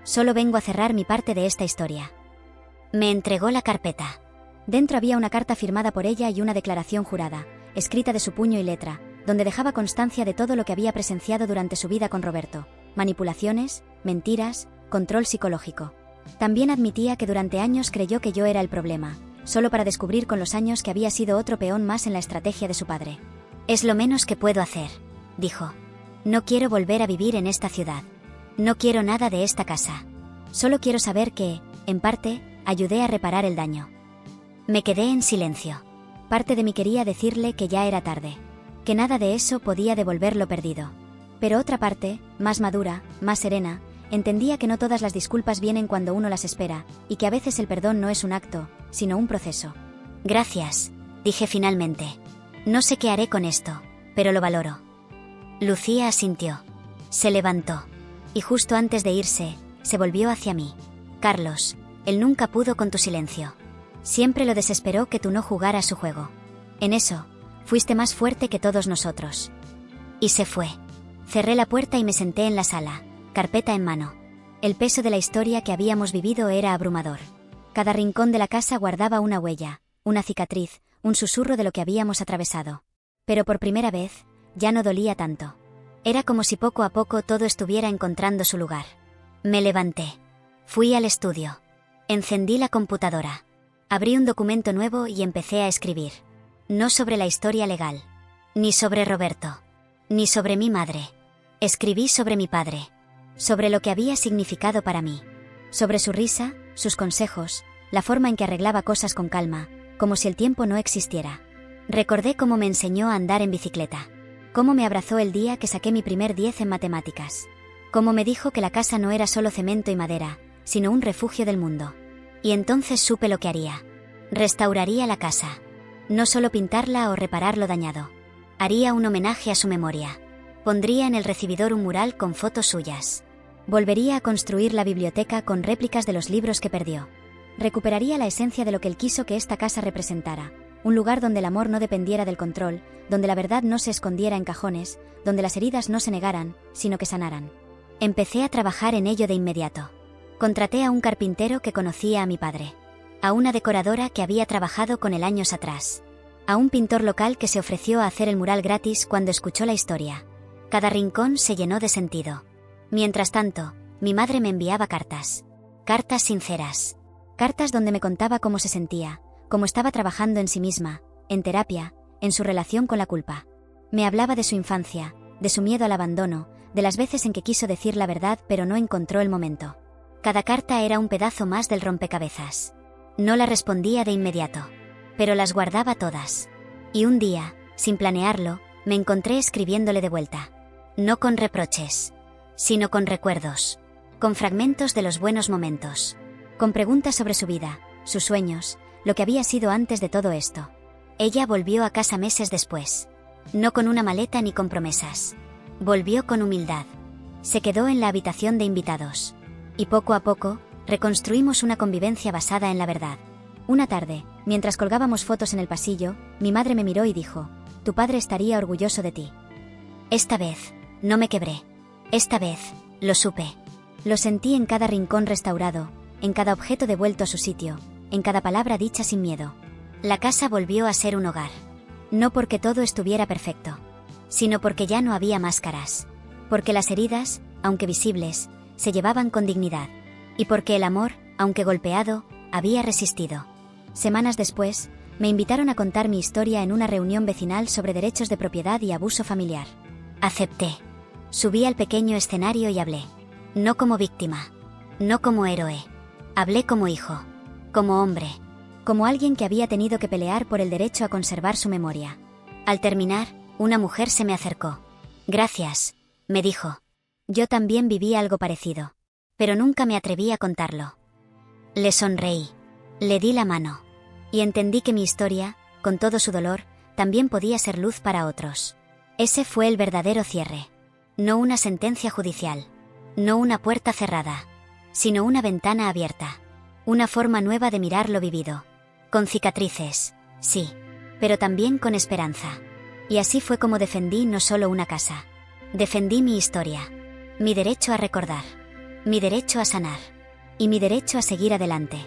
Solo vengo a cerrar mi parte de esta historia. Me entregó la carpeta. Dentro había una carta firmada por ella y una declaración jurada, escrita de su puño y letra, donde dejaba constancia de todo lo que había presenciado durante su vida con Roberto: manipulaciones, mentiras, control psicológico. También admitía que durante años creyó que yo era el problema, solo para descubrir con los años que había sido otro peón más en la estrategia de su padre. Es lo menos que puedo hacer, dijo. No quiero volver a vivir en esta ciudad. No quiero nada de esta casa. Solo quiero saber que, en parte, ayudé a reparar el daño. Me quedé en silencio. Parte de mí quería decirle que ya era tarde, que nada de eso podía devolver lo perdido. Pero otra parte, más madura, más serena, entendía que no todas las disculpas vienen cuando uno las espera, y que a veces el perdón no es un acto, sino un proceso. Gracias, dije finalmente. No sé qué haré con esto, pero lo valoro. Lucía asintió. Se levantó. Y justo antes de irse, se volvió hacia mí. Carlos, él nunca pudo con tu silencio. Siempre lo desesperó que tú no jugaras su juego. En eso, fuiste más fuerte que todos nosotros. Y se fue. Cerré la puerta y me senté en la sala, carpeta en mano. El peso de la historia que habíamos vivido era abrumador. Cada rincón de la casa guardaba una huella, una cicatriz, un susurro de lo que habíamos atravesado. Pero por primera vez, ya no dolía tanto. Era como si poco a poco todo estuviera encontrando su lugar. Me levanté. Fui al estudio. Encendí la computadora. Abrí un documento nuevo y empecé a escribir. No sobre la historia legal. Ni sobre Roberto. Ni sobre mi madre. Escribí sobre mi padre. Sobre lo que había significado para mí. Sobre su risa, sus consejos, la forma en que arreglaba cosas con calma, como si el tiempo no existiera. Recordé cómo me enseñó a andar en bicicleta. Cómo me abrazó el día que saqué mi primer 10 en matemáticas. Cómo me dijo que la casa no era solo cemento y madera, sino un refugio del mundo. Y entonces supe lo que haría. Restauraría la casa. No solo pintarla o reparar lo dañado. Haría un homenaje a su memoria. Pondría en el recibidor un mural con fotos suyas. Volvería a construir la biblioteca con réplicas de los libros que perdió. Recuperaría la esencia de lo que él quiso que esta casa representara. Un lugar donde el amor no dependiera del control, donde la verdad no se escondiera en cajones, donde las heridas no se negaran, sino que sanaran. Empecé a trabajar en ello de inmediato. Contraté a un carpintero que conocía a mi padre. A una decoradora que había trabajado con él años atrás. A un pintor local que se ofreció a hacer el mural gratis cuando escuchó la historia. Cada rincón se llenó de sentido. Mientras tanto, mi madre me enviaba cartas. Cartas sinceras. Cartas donde me contaba cómo se sentía, cómo estaba trabajando en sí misma, en terapia, en su relación con la culpa. Me hablaba de su infancia, de su miedo al abandono, de las veces en que quiso decir la verdad pero no encontró el momento. Cada carta era un pedazo más del rompecabezas. No la respondía de inmediato, pero las guardaba todas. Y un día, sin planearlo, me encontré escribiéndole de vuelta. No con reproches, sino con recuerdos, con fragmentos de los buenos momentos, con preguntas sobre su vida, sus sueños, lo que había sido antes de todo esto. Ella volvió a casa meses después. No con una maleta ni con promesas. Volvió con humildad. Se quedó en la habitación de invitados. Y poco a poco, reconstruimos una convivencia basada en la verdad. Una tarde, mientras colgábamos fotos en el pasillo, mi madre me miró y dijo: «Tu padre estaría orgulloso de ti». Esta vez, no me quebré. Esta vez, lo supe. Lo sentí en cada rincón restaurado, en cada objeto devuelto a su sitio, en cada palabra dicha sin miedo. La casa volvió a ser un hogar. No porque todo estuviera perfecto, sino porque ya no había máscaras. Porque las heridas, aunque visibles, se llevaban con dignidad. Y porque el amor, aunque golpeado, había resistido. Semanas después, me invitaron a contar mi historia en una reunión vecinal sobre derechos de propiedad y abuso familiar. Acepté. Subí al pequeño escenario y hablé. No como víctima. No como héroe. Hablé como hijo. Como hombre. Como alguien que había tenido que pelear por el derecho a conservar su memoria. Al terminar, una mujer se me acercó. «Gracias», me dijo. Yo también viví algo parecido. Pero nunca me atreví a contarlo. Le sonreí. Le di la mano. Y entendí que mi historia, con todo su dolor, también podía ser luz para otros. Ese fue el verdadero cierre. No una sentencia judicial. No una puerta cerrada. Sino una ventana abierta. Una forma nueva de mirar lo vivido. Con cicatrices, sí. Pero también con esperanza. Y así fue como defendí no solo una casa. Defendí mi historia. Mi derecho a recordar. Mi derecho a sanar. Y mi derecho a seguir adelante.